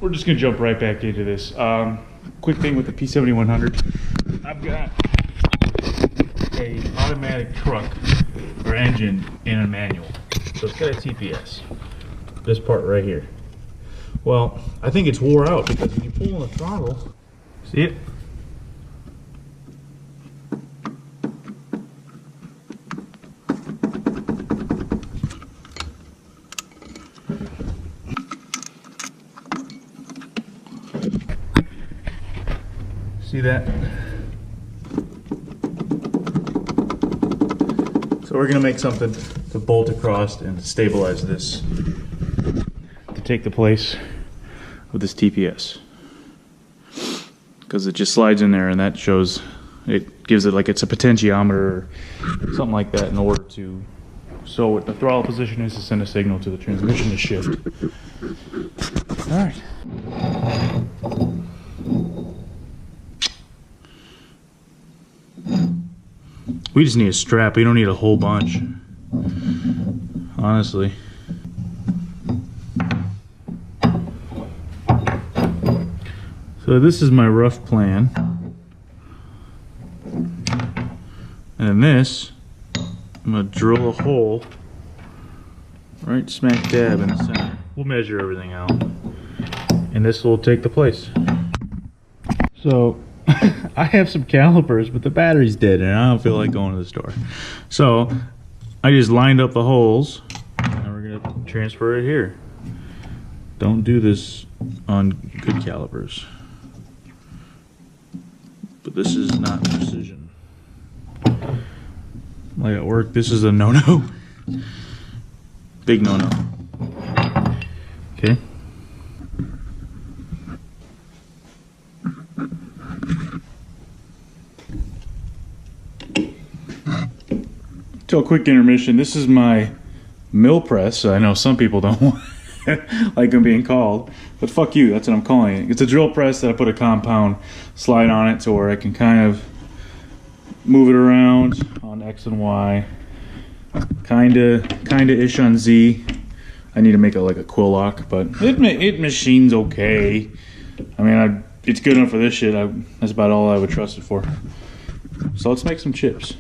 we're just gonna jump right back into this. Quick thing with the P7100, I've got a automatic truck or engine in a manual, so it's got a TPS. This part right here. Well, I think it's wore out because when you pull on the throttle, see it? See that? So we're gonna make something to bolt across and stabilize this to take the place of this TPS, because it just slides in there and that shows, it gives it like it's a potentiometer or something like that in order to, so what the throttle position is to send a signal to the transmission to shift. All right. We just need a strap. We don't need a whole bunch, honestly. So this is my rough plan. And in this, I'm gonna drill a hole right smack dab in the center. We'll measure everything out, and this will take the place. So I have some calipers, but the battery's dead and I don't feel like going to the store. So I just lined up the holes and we're gonna transfer it here. Don't do this on good calipers, but this is not precision. Like at work, this is a no-no. Big no-no. Okay. So a quick intermission. This is my mill press. I know some people don't like them being called, but fuck you, that's what I'm calling it. It's a drill press that I put a compound slide on it to where I can kind of move it around on X and Y. Kinda ish on Z. I need to make it like a quill lock, but it machines okay. I mean, it's good enough for this shit. That's about all I would trust it for. So let's make some chips.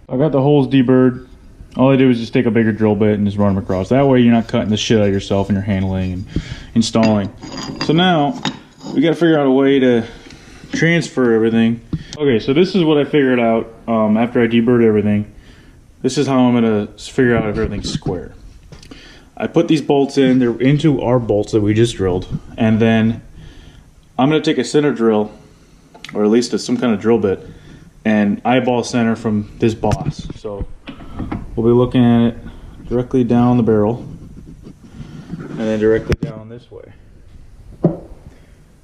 I got the holes deburred. All I did was just take a bigger drill bit and just run them across. That way you're not cutting the shit out of yourself and you're handling and installing. So now we got to figure out a way to transfer everything. Okay, so this is what I figured out after I deburred everything. This is how I'm going to figure out if everything's square. I put these bolts in. They're into our bolts that we just drilled. And then I'm going to take a center drill, or at least some kind of drill bit, and eyeball center from this boss. So we'll be looking at it directly down the barrel and then directly down this way.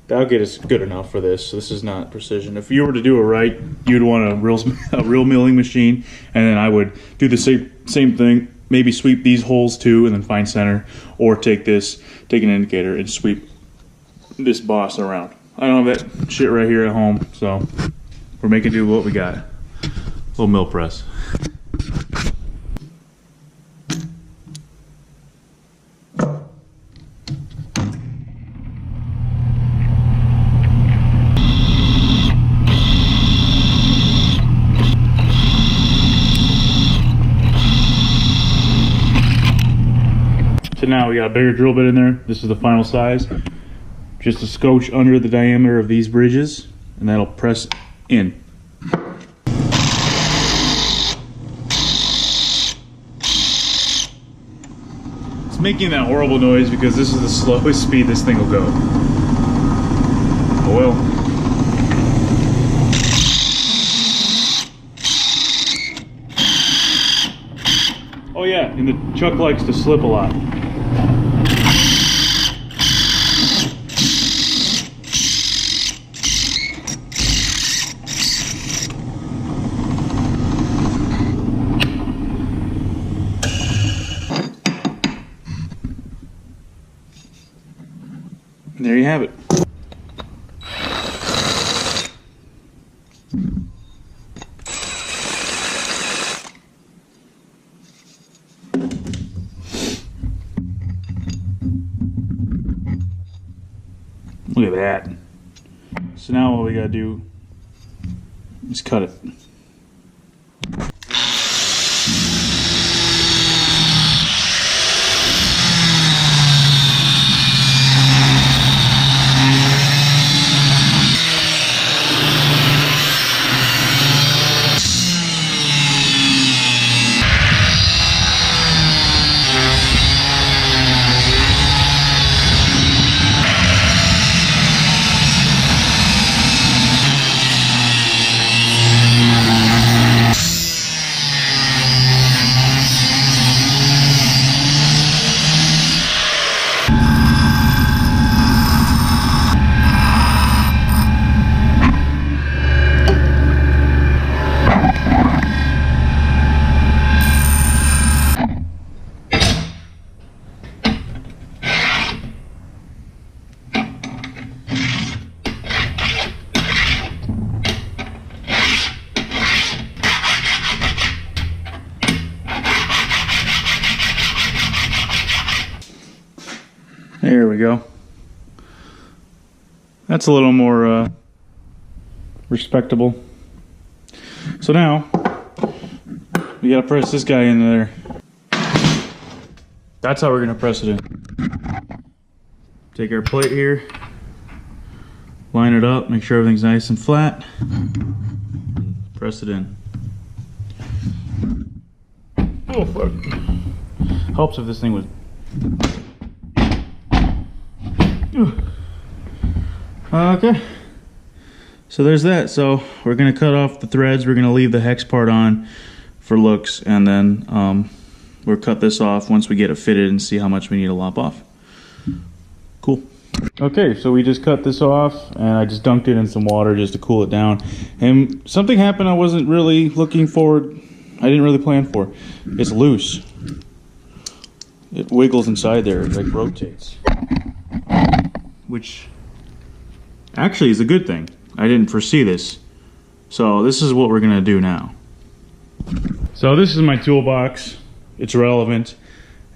That'll get us good enough for this. So this is not precision. If you were to do it right, you'd want a real milling machine, and then I would do the same thing. Maybe sweep these holes too and then find center, or take an indicator and sweep this boss around. I don't have that shit right here at home, so we're making do what we got. A little mill press. So now we got a bigger drill bit in there. This is the final size. Just a scotch under the diameter of these bridges. and that'll press in. It's making that horrible noise because this is the slowest speed this thing will go. Oh well. Oh yeah, and the chuck likes to slip a lot. There you have it. Look at that. So now all we gotta do is cut it. There we go. That's a little more respectable. So now we gotta press this guy in there. That's how we're gonna press it in. Take our plate here, line it up, make sure everything's nice and flat, press it in. Oh fuck. Helps if this thing was. Okay, so there's that. So we're gonna cut off the threads. We're gonna leave the hex part on for looks, and then we'll cut this off once we get it fitted and see how much we need to lop off. Cool. Okay, so we just cut this off, and I just dunked it in some water just to cool it down. And something happened I wasn't really looking forward. I didn't really plan for. It's loose. It wiggles inside there. It like rotates. Which actually is a good thing. I didn't foresee this. So this is what we're gonna do now. So this is my toolbox. It's relevant.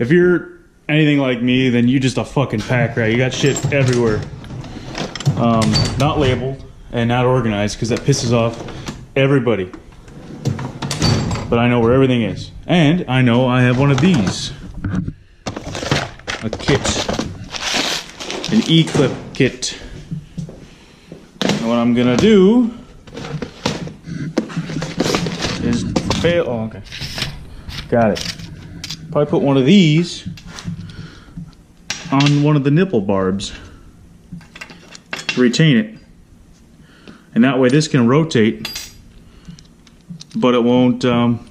If you're anything like me, then you just a fucking pack rat. You got shit everywhere. Not labeled and not organized because that pisses off everybody. But I know where everything is. And I know I have one of these. A kit. An E-clip kit. And what I'm gonna do is fail. Oh, okay. Got it. Probably put one of these on one of the nipple barbs to retain it. And that way this can rotate, but it won't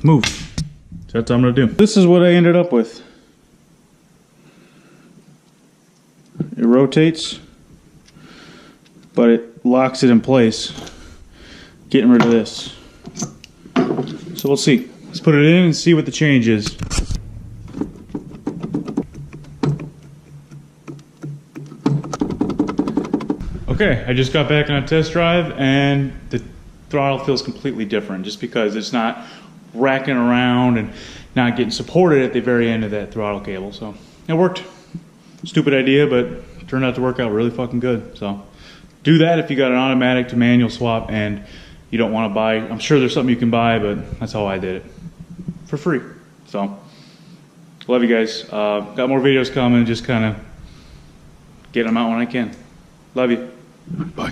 move. So that's what I'm gonna do. This is what I ended up with. It rotates, but it locks it in place, getting rid of this. So we'll see. Let's put it in and see what the change is. Okay, I just got back on a test drive and the throttle feels completely different just because it's not racking around and not getting supported at the very end of that throttle cable. So it worked. Stupid idea, but turned out to work out really fucking good. So do that if you got an automatic to manual swap and you don't want to buy. I'm sure there's something you can buy, but that's how I did it. For free. So love you guys. Got more videos coming, just kind of getting them out when I can. Love you. Bye.